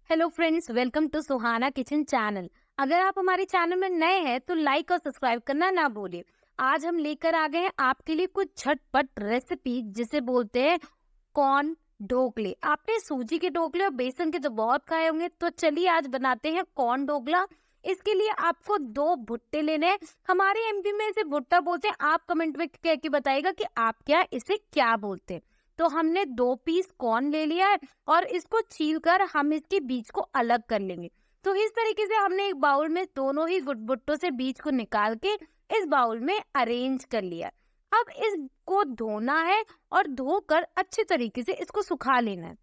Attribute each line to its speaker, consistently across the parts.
Speaker 1: Hello friends, welcome to Suhana kitchen channel. अगर आप हमारे चैनल में नए हैं तो लाइक और सब्सक्राइब करना ना भूलिए। आज हम लेकर आ गए हैं आपके लिए कुछ झटपट रेसिपी जिसे बोलते हैं कॉर्न ढोकले। आपने सूजी के ढोकले और बेसन के तो बहुत खाए होंगे, तो चलिए आज बनाते हैं कॉर्न ढोकला। इसके लिए आपको दो भुट्टे लेने हैं। हमारे एमपी में इसे भुट्टा बोलते हैं, आप कमेंट में कह के बताइएगा कि आप क्या इसे क्या बोलते हैं। तो हमने 2 पीस कॉर्न ले लिया है और इसको छील कर हम इसके बीज को अलग कर लेंगे। तो इस तरीके से हमने एक बाउल में दोनों ही भुट्टों से बीज को निकाल के इस बाउल में अरेंज कर लिया। अब इसको धोना है और धोकर अच्छे तरीके से इसको सुखा लेना है।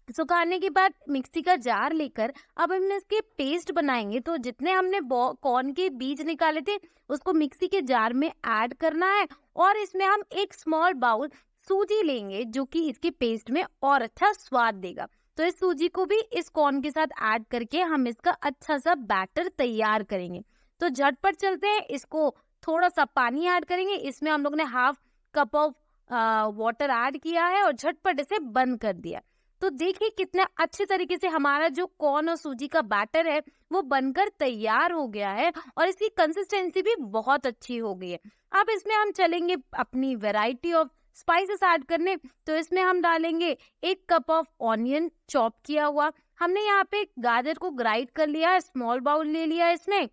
Speaker 1: सुखाने के बाद मिक्सी का जार लेकर अब हम इसके पेस्ट बनाएंगे। तो जितने हमने कॉर्न के बीज निकाले थे उसको मिक्सी के जार में ऐड करना है और इसमें हम एक स्मॉल बाउल सूजी लेंगे जो कि इसके पेस्ट में और अच्छा स्वाद देगा। तो इस सूजी को भी इस कॉर्न के साथ ऐड करके हम इसका अच्छा सा बैटर तैयार करेंगे। तो झटपट चलते हैं, इसको थोड़ा सा पानी ऐड करेंगे। इसमें हम लोग ने half cup of water add किया है और झटपट इसे बंद कर दिया। तो देखिए कितना अच्छे तरीके से हमारा जो कॉर्न और सूजी का बैटर है वो बनकर तैयार हो गया है और इसकी कंसिस्टेंसी भी बहुत अच्छी हो गई है। अब इसमें हम चलेंगे अपनी वैरायटी ऑफ स्पाइसेस ऐड करने। तो इसमें हम डालेंगे 1 कप ऑफ ऑनियन चॉप किया हुआ। हमने यहाँ पे गाजर को ग्राइंड कर लिया है, स्मॉल बाउल ले लिया है इसमें,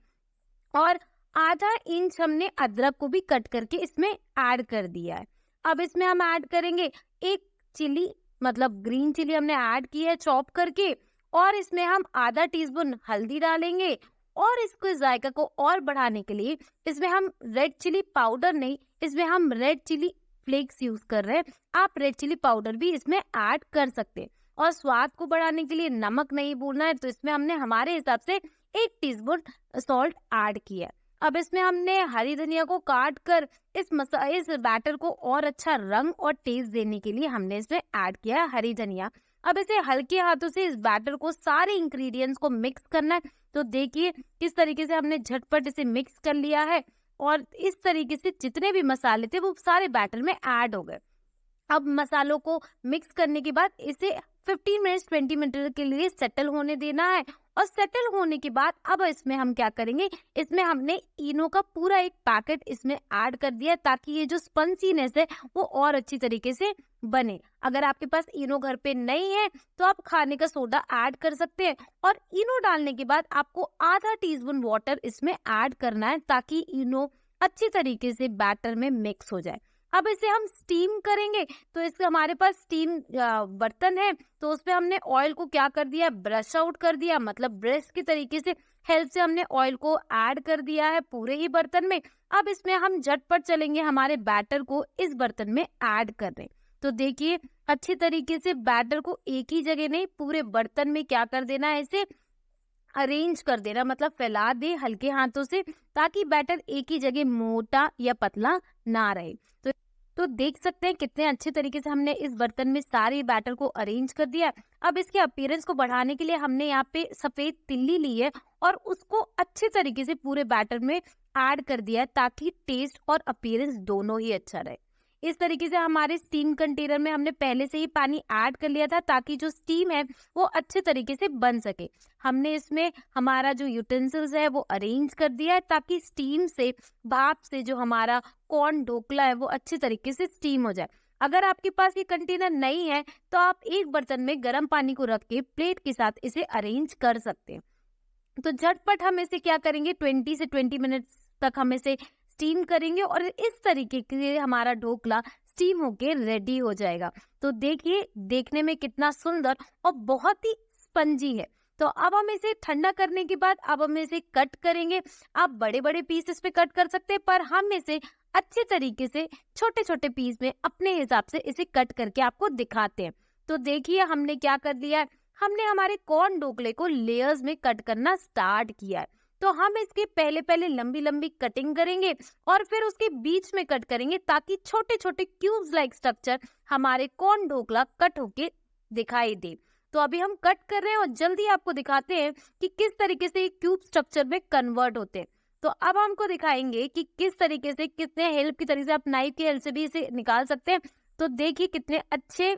Speaker 1: और आधा इंच हमने अदरक को भी कट करके इसमें ऐड कर दिया है। अब इसमें हम ऐड करेंगे एक चिली, मतलब ग्रीन चिली हमने ऐड की है चॉप करके, और इसमें हम आधा टीस्पून हल्दी डालेंगे। और इसको जायका को और बढ़ाने के लिए इसमें हम रेड चिली पाउडर नहीं, इसमें हम रेड चिली फ्लेक्स यूज कर रहे हैं। आप रेड चिली पाउडर भी इसमें ऐड कर सकते हैं। और स्वाद को बढ़ाने के लिए नमक नहीं भूलना है, तो इसमें हमने हमारे हिसाब से 1 टीस्पून सॉल्ट ऐड किया है। अब इसमें हमने हरी धनिया को काट कर इस बैटर को और अच्छा रंग और टेस्ट देने के लिए हमने इसमें ऐड किया है हरी धनिया। अब इसे हल्के हाथों से इस बैटर को सारे इंग्रेडिएंट्स को मिक्स करना है। तो देखिए किस तरीके से हमने झटपट इसे मिक्स कर लिया है और इस तरीके से जितने भी मसाले थे वो सारे बैटर में ऐड हो गए। अब मसालों को मिक्स करने के बाद इसे 15 मिनट्स 20 मिनट के लिए सेटल होने देना है। और सेटल होने के बाद अब इसमें हम क्या करेंगे, इसमें हमने इनो का पूरा एक पैकेट इसमें ऐड कर दिया ताकि ये जो स्पंजीनेस है वो और अच्छी तरीके से बने। अगर आपके पास इनो घर पे नहीं है तो आप खाने का सोडा ऐड कर सकते हैं। और इनो डालने के बाद आपको आधा टीस्पून वाटर इसमें ऐड करना है ताकि इनो अच्छी तरीके से बैटर में मिक्स हो जाए। अब इसे हम स्टीम करेंगे। तो इसके हमारे पास स्टीम बर्तन है, तो उसपे हमने ऑयल को क्या कर दिया, ब्रश आउट कर दिया, मतलब ब्रश की तरीके से हेल्प से हमने ऑयल को ऐड कर दिया है पूरे ही बर्तन में। अब इसमें हम झटपट चलेंगे हमारे बैटर को इस बर्तन में ऐड करने। तो देखिए अच्छी तरीके से बैटर को एक ही जगह नहीं पूरे बर्तन में क्या कर देना है, इसे अरेंज कर देना, मतलब फैला दे हल्के हाथों से ताकि बैटर एक ही जगह मोटा या पतला ना रहे। तो देख सकते हैं कितने अच्छे तरीके से हमने इस बर्तन में सारे बैटर को अरेंज कर दिया। अब इसके अपीयरेंस को बढ़ाने के लिए हमने यहाँ पे सफेद तिल्ली ली है और उसको अच्छे तरीके से पूरे बैटर में ऐड कर दिया है ताकि टेस्ट और अपीयरेंस दोनों ही अच्छा रहे। इस तरीके से हमारे स्टीम कंटेनर में हमने पहले से ही पानी ऐड कर लिया था ताकि जो स्टीम है वो अच्छे तरीके से बन सके। हमने इसमें हमारा जो यूटेंसिल्स है वो अरेंज कर दिया है ताकि स्टीम से, भाप से जो हमारा कॉर्न ढोकला है वो अच्छे तरीके से स्टीम हो जाए। अगर आपके पास ये कंटेनर नहीं है तो आप एक बर्तन में गर्म पानी को रख के प्लेट के साथ इसे अरेंज कर सकते हैं। तो झटपट हम इसे क्या करेंगे, 20 से 20 मिनट्स तक हम इसे स्टीम करेंगे और इस तरीके से हमारा ढोकला स्टीम होके रेडी हो जाएगा। तो देखिए देखने में कितना सुंदर और बहुत ही स्पंजी है। तो अब हम इसे ठंडा करने के बाद अब हम इसे कट करेंगे। आप बड़े बड़े पीस इस पे कट कर सकते हैं, पर हम इसे अच्छे तरीके से छोटे छोटे पीस में अपने हिसाब से इसे कट करके आपको दिखाते हैं। तो देखिए हमने क्या कर दिया है, हमने हमारे कॉर्न ढोकले को लेयर्स में कट करना स्टार्ट किया है। तो हम इसके पहले पहले लंबी लंबी कटिंग करेंगे और फिर उसके बीच में कट करेंगे ताकि छोटे छोटे क्यूब्स लाइक स्ट्रक्चर हमारे कॉर्न ढोकला कट होके दिखाई दे। तो अभी हम कट कर रहे हैं और जल्दी आपको दिखाते हैं कि किस तरीके से क्यूब स्ट्रक्चर में कन्वर्ट होते हैं। तो अब हमको दिखाएंगे कि किस तरीके से, कितने हेल्प की तरीके से आप नाइफ की हेल्प से भी इसे निकाल सकते हैं। तो देखिए कितने अच्छे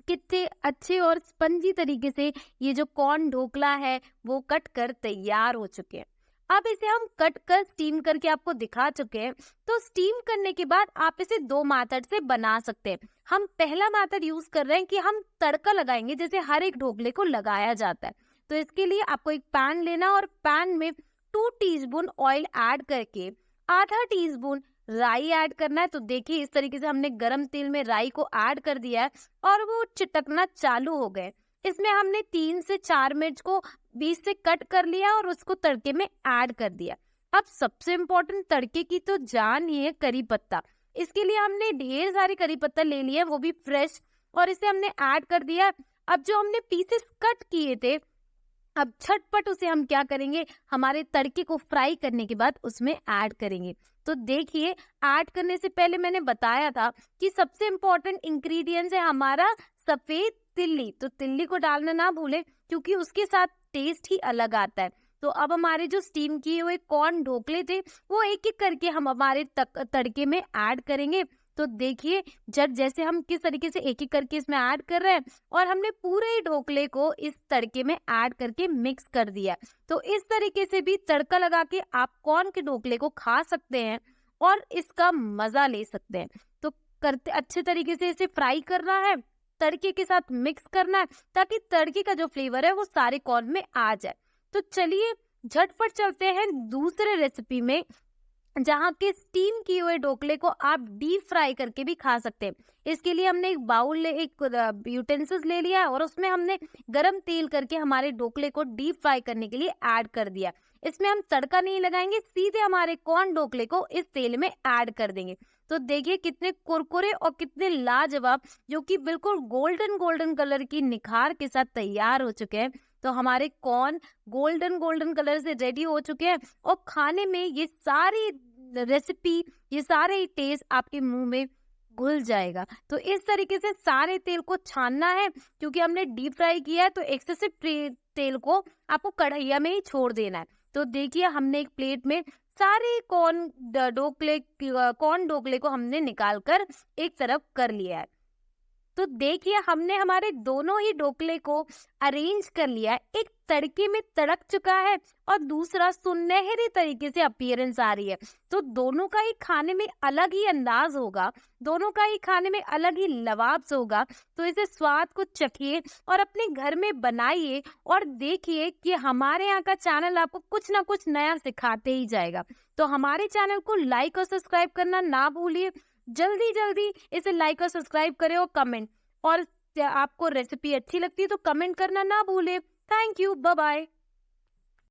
Speaker 1: कितने अच्छे और स्पंजी तरीके से ये जो कॉर्न ढोकला है वो कट कर तैयार हो चुके हैं। अब इसे हम कट कर स्टीम करके आपको दिखा चुके हैं। तो स्टीम करने के बाद आप इसे दो मेथड से बना सकते हैं। हम पहला मेथड यूज कर रहे हैं कि हम तड़का लगाएंगे जैसे हर एक ढोकले को लगाया जाता है। तो इसके लिए आपको एक पैन लेना और पैन में 2 टीस्पून ऑयल ऐड करके आधा टीस्पून राई ऐड करना है। तो देखिए इस तरीके से हमने गरम तेल में राई को ऐड कर दिया है और वो चिटकना चालू हो गए। इसमें हमने 3 से 4 मिर्च को बीच से कट कर लिया और उसको तड़के में ऐड कर दिया। अब सबसे इम्पोर्टेंट तड़के की तो जान ही है करी पत्ता। इसके लिए हमने ढेर सारे करी पत्ता ले लिए वो भी फ्रेश और इसे हमने ऐड कर दिया। अब जो हमने पीसेस कट किए थे अब झटपट उसे हम क्या करेंगे हमारे तड़के को फ्राई करने के बाद उसमें ऐड करेंगे। तो देखिए ऐड करने से पहले मैंने बताया था कि सबसे इम्पोर्टेंट इंग्रेडिएंट्स है हमारा सफेद तिल्ली। तो तिल्ली को डालना ना भूले क्योंकि उसके साथ टेस्ट ही अलग आता है। तो अब हमारे जो स्टीम किए हुए कॉर्न ढोकले थे वो एक एक करके हम हमारे तड़के में ऐड करेंगे। तो देखिए जब जैसे हम किस तरीके से एक एक करके इसमें ऐड कर रहे हैं और हमने पूरे ढोकले को इस तड़के में ऐड करके मिक्स कर दिया। तो इस तरीके से भी तड़का लगा के आप कॉर्न के ढोकले को खा सकते हैं और इसका मजा ले सकते हैं। तो करते अच्छे तरीके से इसे फ्राई करना है, तड़के के साथ मिक्स करना है ताकि तड़के का जो फ्लेवर है वो सारे कॉर्न में आ जाए। तो चलिए झटपट चलते हैं दूसरे रेसिपी में जहाँ के स्टीम किए हुए ढोकले को आप डीप फ्राई करके भी खा सकते हैं। इसके लिए हमने एक बाउल एक यूटेंसिल्स ले लिया और उसमें हमने गरम तेल करके हमारे ढोकले को डीप फ्राई करने के लिए ऐड कर दिया। इसमें हम तड़का नहीं लगाएंगे, सीधे हमारे कॉर्न ढोकले को इस तेल में ऐड कर देंगे। तो देखिए कितने कुरकुरे और कितने लाजवाब जो कि बिल्कुल गोल्डन गोल्डन कलर की निखार के साथ तैयार हो चुके हैं। तो हमारे कॉर्न गोल्डन गोल्डन कलर से रेडी हो चुके हैं और खाने में ये सारी रेसिपी ये सारे टेस्ट आपके मुंह में घुल जाएगा। तो इस तरीके से सारे तेल को छानना है क्योंकि हमने डीप फ्राई किया है तो एक्सेसिव तेल को आपको कढ़ैया में ही छोड़ देना है। तो देखिए हमने एक प्लेट में सारे कॉर्न ढोकले को हमने निकाल कर एक तरफ कर लिया है। तो देखिए हमने हमारे दोनों ही ढोकले को अरेंज कर लिया है। एक तड़के में तड़क चुका है और दूसरा सुनहरी तरीके से अपीयरेंस आ रही है। तो दोनों का ही खाने में अलग ही अंदाज होगा, दोनों का ही खाने में अलग ही लवाब होगा। तो इसे स्वाद को चखिए और अपने घर में बनाइए और देखिए कि हमारे यहाँ का चैनल आपको कुछ ना कुछ नया सिखाते ही जाएगा। तो हमारे चैनल को लाइक और सब्सक्राइब करना ना भूलिए। जल्दी जल्दी इसे लाइक और सब्सक्राइब करें और कमेंट और आपको रेसिपी अच्छी लगती है तो कमेंट करना ना भूलें। Thank you, bye bye.